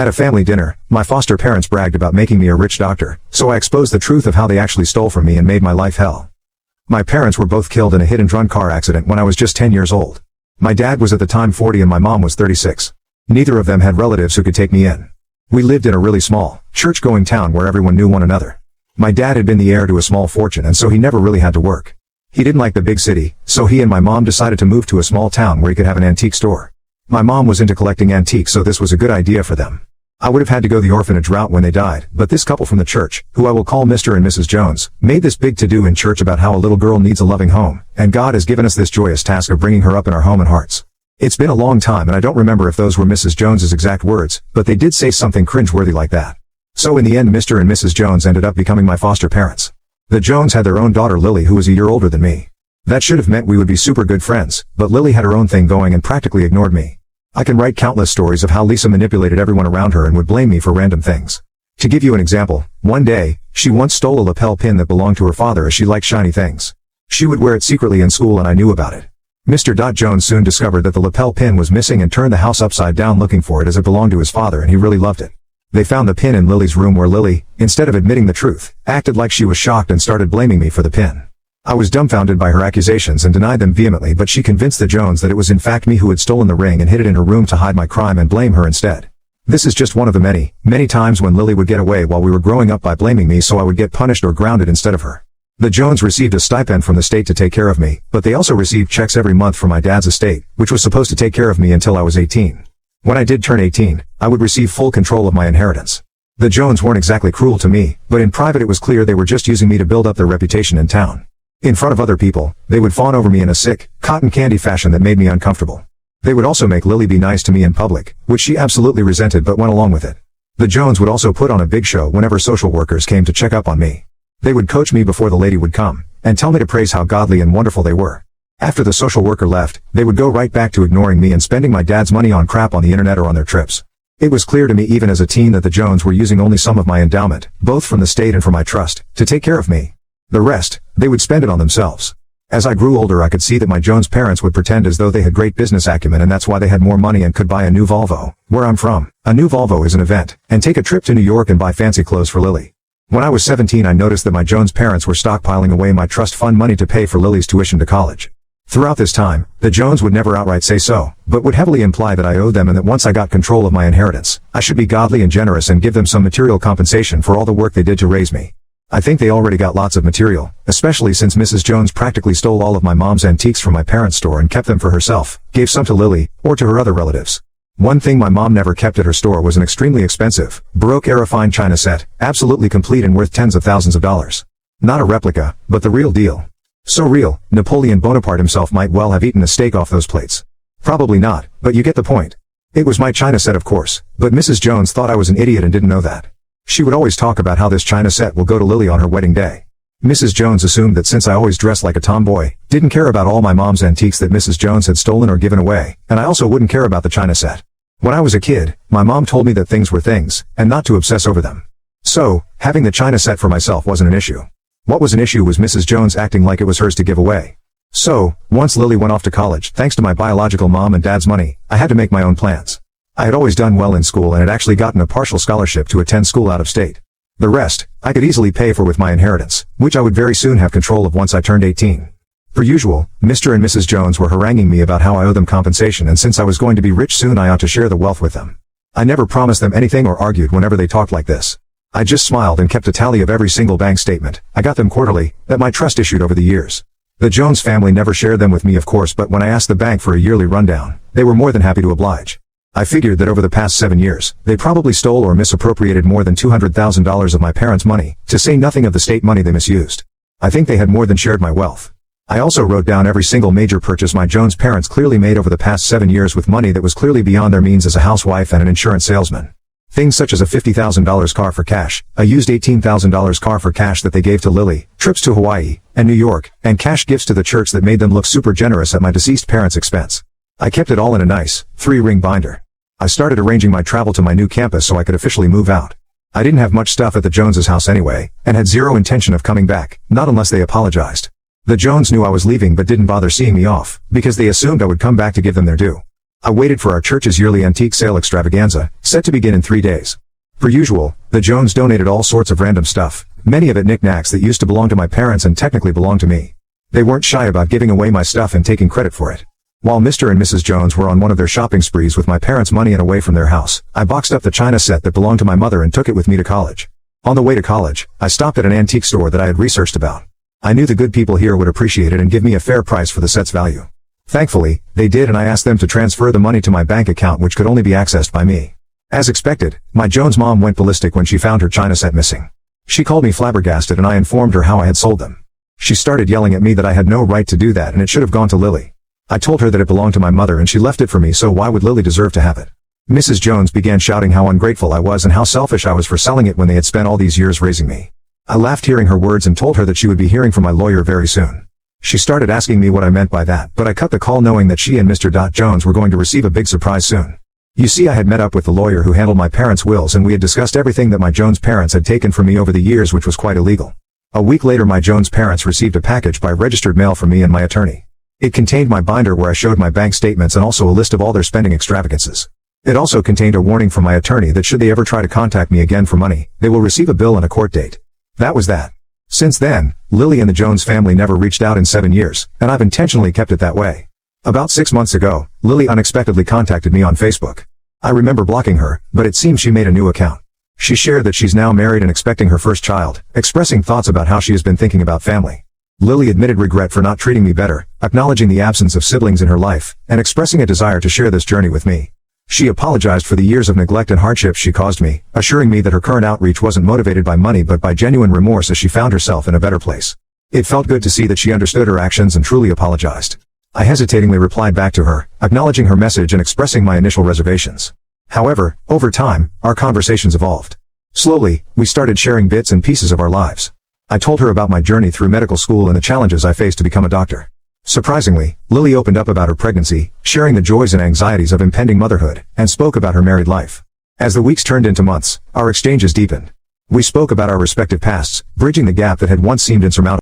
At a family dinner, my foster parents bragged about making me a rich doctor, so I exposed the truth of how they actually stole from me and made my life hell. My parents were both killed in a hit-and-run car accident when I was just 10 years old. My dad was at the time 40 and my mom was 36. Neither of them had relatives who could take me in. We lived in a really small, church-going town where everyone knew one another. My dad had been the heir to a small fortune and so he never really had to work. He didn't like the big city, so he and my mom decided to move to a small town where he could have an antique store. My mom was into collecting antiques, so this was a good idea for them. I would have had to go the orphanage route when they died, but this couple from the church, who I will call Mr. and Mrs. Jones, made this big to-do in church about how a little girl needs a loving home, and God has given us this joyous task of bringing her up in our home and hearts. It's been a long time and I don't remember if those were Mrs. Jones's exact words, but they did say something cringeworthy like that. So in the end Mr. and Mrs. Jones ended up becoming my foster parents. The Jones had their own daughter Lily, who was a year older than me. That should have meant we would be super good friends, but Lily had her own thing going and practically ignored me. I can write countless stories of how Lisa manipulated everyone around her and would blame me for random things. To give you an example, one day, she once stole a lapel pin that belonged to her father as she liked shiny things. She would wear it secretly in school and I knew about it. Mr. Jones soon discovered that the lapel pin was missing and turned the house upside down looking for it as it belonged to his father and he really loved it. They found the pin in Lily's room where Lily, instead of admitting the truth, acted like she was shocked and started blaming me for the pin. I was dumbfounded by her accusations and denied them vehemently, but she convinced the Jones that it was in fact me who had stolen the ring and hid it in her room to hide my crime and blame her instead. This is just one of the many times when Lily would get away while we were growing up by blaming me so I would get punished or grounded instead of her. The Jones received a stipend from the state to take care of me, but they also received checks every month from my dad's estate, which was supposed to take care of me until I was 18. When I did turn 18, I would receive full control of my inheritance. The Jones weren't exactly cruel to me, but in private it was clear they were just using me to build up their reputation in town. In front of other people, they would fawn over me in a sick, cotton candy fashion that made me uncomfortable. They would also make Lily be nice to me in public, which she absolutely resented but went along with it. The Jones would also put on a big show whenever social workers came to check up on me. They would coach me before the lady would come, and tell me to praise how godly and wonderful they were. After the social worker left, they would go right back to ignoring me and spending my dad's money on crap on the internet or on their trips. It was clear to me even as a teen that the Jones were using only some of my endowment, both from the state and from my trust, to take care of me. The rest, they would spend it on themselves. As I grew older I could see that my Jones parents would pretend as though they had great business acumen and that's why they had more money and could buy a new Volvo. Where I'm from, a new Volvo is an event, and take a trip to New York and buy fancy clothes for Lily. When I was 17 I noticed that my Jones parents were stockpiling away my trust fund money to pay for Lily's tuition to college. Throughout this time, the Jones would never outright say so, but would heavily imply that I owed them and that once I got control of my inheritance, I should be godly and generous and give them some material compensation for all the work they did to raise me. I think they already got lots of material, especially since Mrs. Jones practically stole all of my mom's antiques from my parents' store and kept them for herself, gave some to Lily, or to her other relatives. One thing my mom never kept at her store was an extremely expensive, Baroque-era fine china set, absolutely complete and worth tens of thousands of dollars. Not a replica, but the real deal. So real, Napoleon Bonaparte himself might well have eaten a steak off those plates. Probably not, but you get the point. It was my china set of course, but Mrs. Jones thought I was an idiot and didn't know that. She would always talk about how this china set will go to Lily on her wedding day. Mrs. Jones assumed that since I always dressed like a tomboy, didn't care about all my mom's antiques that Mrs. Jones had stolen or given away, and I also wouldn't care about the china set. When I was a kid, my mom told me that things were things, and not to obsess over them. So, having the china set for myself wasn't an issue. What was an issue was Mrs. Jones acting like it was hers to give away. So, once Lily went off to college, thanks to my biological mom and dad's money, I had to make my own plans. I had always done well in school and had actually gotten a partial scholarship to attend school out of state. The rest, I could easily pay for with my inheritance, which I would very soon have control of once I turned 18. Per usual, Mr. and Mrs. Jones were haranguing me about how I owe them compensation and since I was going to be rich soon I ought to share the wealth with them. I never promised them anything or argued whenever they talked like this. I just smiled and kept a tally of every single bank statement, I got them quarterly, that my trust issued over the years. The Jones family never shared them with me of course, but when I asked the bank for a yearly rundown, they were more than happy to oblige. I figured that over the past 7 years, they probably stole or misappropriated more than $200,000 of my parents' money, to say nothing of the state money they misused. I think they had more than shared my wealth. I also wrote down every single major purchase my Jones parents clearly made over the past 7 years with money that was clearly beyond their means as a housewife and an insurance salesman. Things such as a $50,000 car for cash, a used $18,000 car for cash that they gave to Lily, trips to Hawaii and New York, and cash gifts to the church that made them look super generous at my deceased parents' expense. I kept it all in a nice, 3-ring binder. I started arranging my travel to my new campus so I could officially move out. I didn't have much stuff at the Joneses' house anyway, and had zero intention of coming back, not unless they apologized. The Jones knew I was leaving but didn't bother seeing me off, because they assumed I would come back to give them their due. I waited for our church's yearly antique sale extravaganza, set to begin in 3 days. Per usual, the Jones donated all sorts of random stuff, many of it knickknacks that used to belong to my parents and technically belonged to me. They weren't shy about giving away my stuff and taking credit for it. While Mr. and Mrs. Jones were on one of their shopping sprees with my parents' money and away from their house, I boxed up the china set that belonged to my mother and took it with me to college. On the way to college, I stopped at an antique store that I had researched about. I knew the good people here would appreciate it and give me a fair price for the set's value. Thankfully, they did, and I asked them to transfer the money to my bank account, which could only be accessed by me. As expected, my Jones mom went ballistic when she found her china set missing. She called me flabbergasted and I informed her how I had sold them. She started yelling at me that I had no right to do that and it should have gone to Lily. I told her that it belonged to my mother and she left it for me, so why would Lily deserve to have it? Mrs. Jones began shouting how ungrateful I was and how selfish I was for selling it when they had spent all these years raising me. I laughed hearing her words and told her that she would be hearing from my lawyer very soon. She started asking me what I meant by that, but I cut the call knowing that she and Mr. Jones were going to receive a big surprise soon. You see, I had met up with the lawyer who handled my parents' wills and we had discussed everything that my Jones parents had taken from me over the years, which was quite illegal. A week later, my Jones parents received a package by registered mail from me and my attorney. It contained my binder where I showed my bank statements and also a list of all their spending extravagances. It also contained a warning from my attorney that should they ever try to contact me again for money, they will receive a bill and a court date. That was that. Since then, Lily and the Jones family never reached out in 7 years, and I've intentionally kept it that way. About 6 months ago, Lily unexpectedly contacted me on Facebook. I remember blocking her, but it seems she made a new account. She shared that she's now married and expecting her first child, expressing thoughts about how she has been thinking about family. Lily admitted regret for not treating me better, acknowledging the absence of siblings in her life, and expressing a desire to share this journey with me. She apologized for the years of neglect and hardships she caused me, assuring me that her current outreach wasn't motivated by money but by genuine remorse as she found herself in a better place. It felt good to see that she understood her actions and truly apologized. I hesitatingly replied back to her, acknowledging her message and expressing my initial reservations. However, over time, our conversations evolved. Slowly, we started sharing bits and pieces of our lives. I told her about my journey through medical school and the challenges I faced to become a doctor. Surprisingly, Lily opened up about her pregnancy, sharing the joys and anxieties of impending motherhood, and spoke about her married life. As the weeks turned into months, our exchanges deepened. We spoke about our respective pasts, bridging the gap that had once seemed insurmountable.